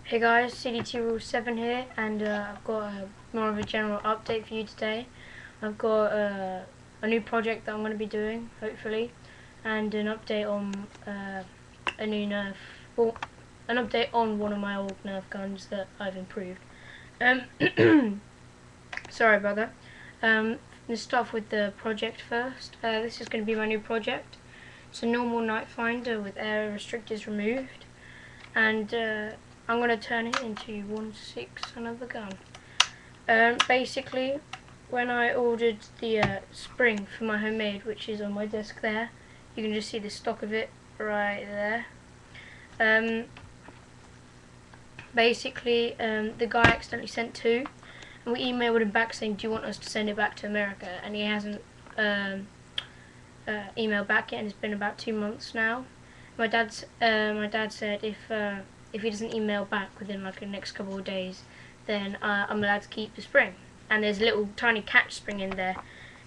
Hey guys, CDT Rule 7 here, and I've got more of a general update for you today. I've got a new project that I'm going to be doing, hopefully, and an update on a new Nerf, well, an update on one of my old Nerf guns that I've improved. Sorry about that. Let's start off with the project first. This is going to be my new project. It's a normal night finder with air restrictors removed, and I'm going to turn it into 1/6 another gun. Basically, when I ordered the spring for my homemade, which is on my desk there, you can just see the stock of it right there. Basically, the guy accidentally sent two, and we emailed him back saying, do you want us to send it back to America? And he hasn't emailed back yet, and it's been about 2 months now. My dad said if he doesn't email back within like the next couple of days, then I'm allowed to keep the spring. And there's a little tiny catch spring in there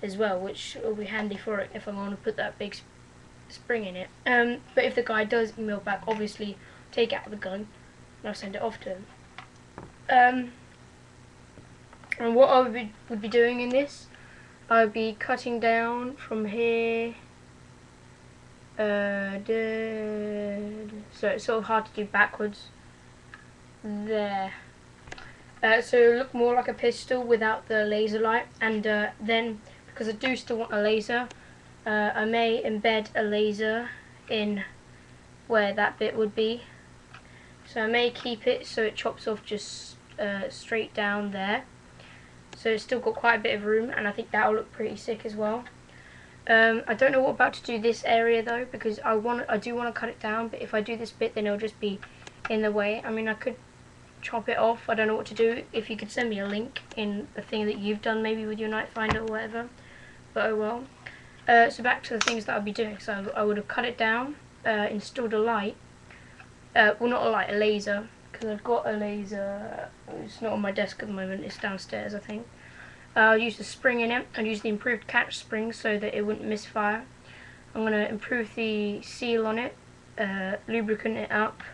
as well, which will be handy for it if I want to put that big spring in it. But if the guy does email back, obviously take out the gun and I'll send it off to him. And what I would be doing in this, I would be cutting down from here. So it's sort of hard to do backwards. There. So it'll look more like a pistol without the laser light, and then because I do still want a laser, I may embed a laser in where that bit would be. So I may keep it so it chops off just straight down there. So it's still got quite a bit of room, and I think that'll look pretty sick as well. I don't know what about to do this area though, because I do want to cut it down, but if I do this bit then it'll just be in the way. I mean, I could chop it off, I don't know what to do. If you could send me a link in the thing that you've done maybe with your night finder or whatever, but oh well. So back to the things that I'll be doing. So I would have cut it down, installed a light, well not a light, a laser, because I've got a laser. It's not on my desk at the moment, it's downstairs I think. I'll use the spring in it. I'll use the improved catch spring so that it wouldn't misfire. I'm going to improve the seal on it, lubricant it up,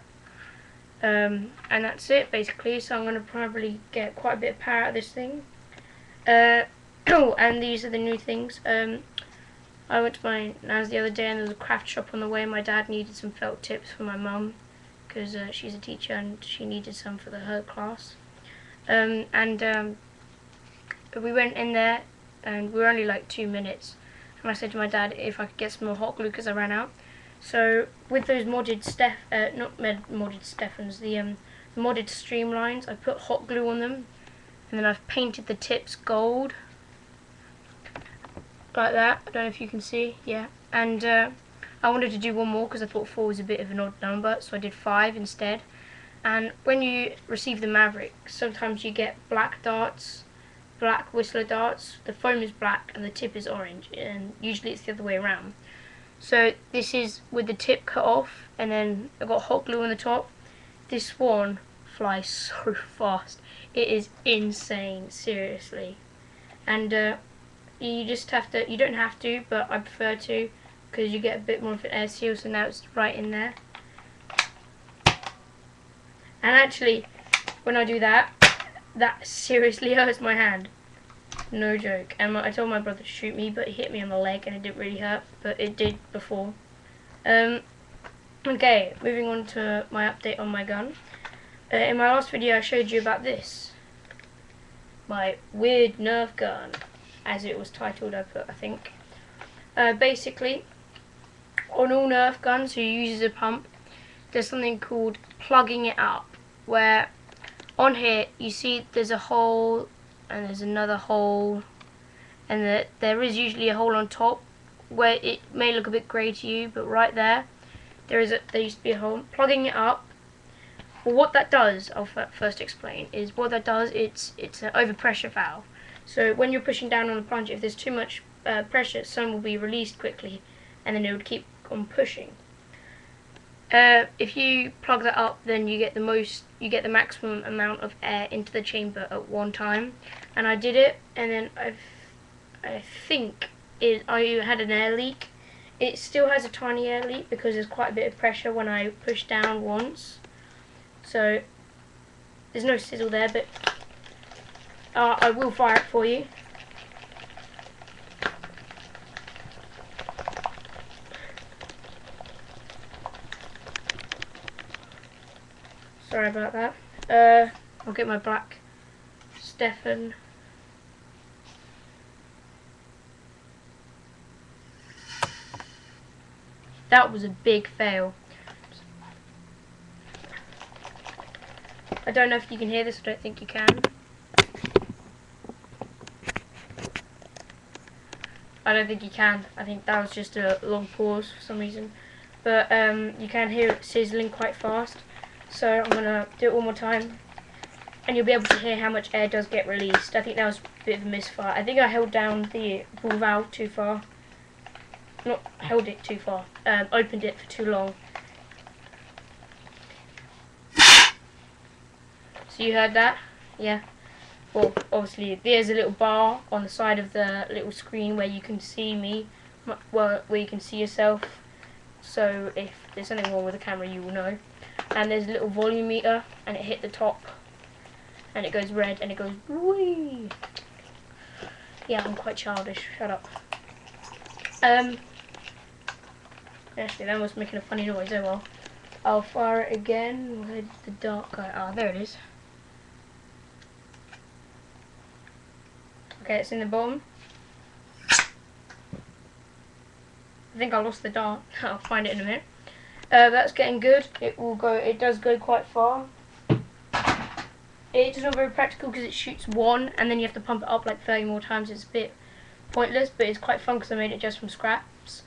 and that's it basically. So I'm going to probably get quite a bit of power out of this thing. And these are the new things. I went to my nan's the other day and there was a craft shop on the way. My dad needed some felt tips for my mum because she's a teacher and she needed some for her class. We went in there and we were only like 2 minutes, and I said to my dad if I could get some more hot glue because I ran out. So with those modded modded Stephens, the modded streamlines, I put hot glue on them, and then I've painted the tips gold like that. I don't know if you can see, yeah. And I wanted to do one more because I thought 4 was a bit of an odd number, so I did 5 instead. And when you receive the Maverick, sometimes you get black darts, black Whistler darts. The foam is black and the tip is orange, and usually it's the other way around. So this is with the tip cut off, and then I've got hot glue on the top. This one flies so fast, it is insane, seriously. And you just have to, you don't have to, but I prefer to, because you get a bit more of an air seal. So now it's right in there. And actually, when I do that, that seriously hurts my hand. No joke. And I told my brother to shoot me, but he hit me on the leg and it didn't really hurt, but it did before. Okay, moving on to my update on my gun. In my last video I showed you about this. My weird Nerf gun, as it was titled, I think. Basically, on all Nerf guns who uses a pump, there's something called plugging it up, where on here you see there's a hole and there's another hole, and there is usually a hole on top where it may look a bit grey to you, but right there there used to be a hole. Plugging it up, well, what that does, I'll first explain, is what that does, it's an overpressure valve. So when you're pushing down on the plunger, if there's too much pressure, some will be released quickly and then it would keep on pushing. If you plug that up, then you get the maximum amount of air into the chamber at one time. And I did it, and then I think I had an air leak. It still has a tiny air leak because there's quite a bit of pressure when I push down once. So there's no sizzle there, but I will fire it for you. Sorry about that. I'll get my black Stefan. That was a big fail. I don't know if you can hear this, I don't think you can. I don't think you can. I think that was just a long pause for some reason. But you can hear it sizzling quite fast. So I'm going to do it one more time. And you'll be able to hear how much air does get released. I think that was a bit of a misfire. I think I held down the ball valve too far. Not held it too far. Opened it for too long. So you heard that? Yeah. Well, obviously there's a little bar on the side of the little screen where you can see me, well, where you can see yourself. So if there's something wrong with the camera, you will know. And there's a little volume meter, and it hit the top, and it goes red, and it goes wee. Yeah, I'm quite childish. Shut up. Actually, that was making a funny noise. Oh well. I'll fire it again. Where's the dark guy? Ah, there it is. Okay, it's in the bottom. I think I lost the dart. I'll find it in a minute. That's getting good. It will go. It does go quite far. It's not very practical because it shoots one, and then you have to pump it up like 30 more times. It's a bit pointless, but it's quite fun because I made it just from scraps.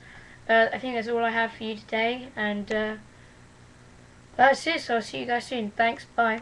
I think that's all I have for you today, and that's it. So I'll see you guys soon. Thanks. Bye.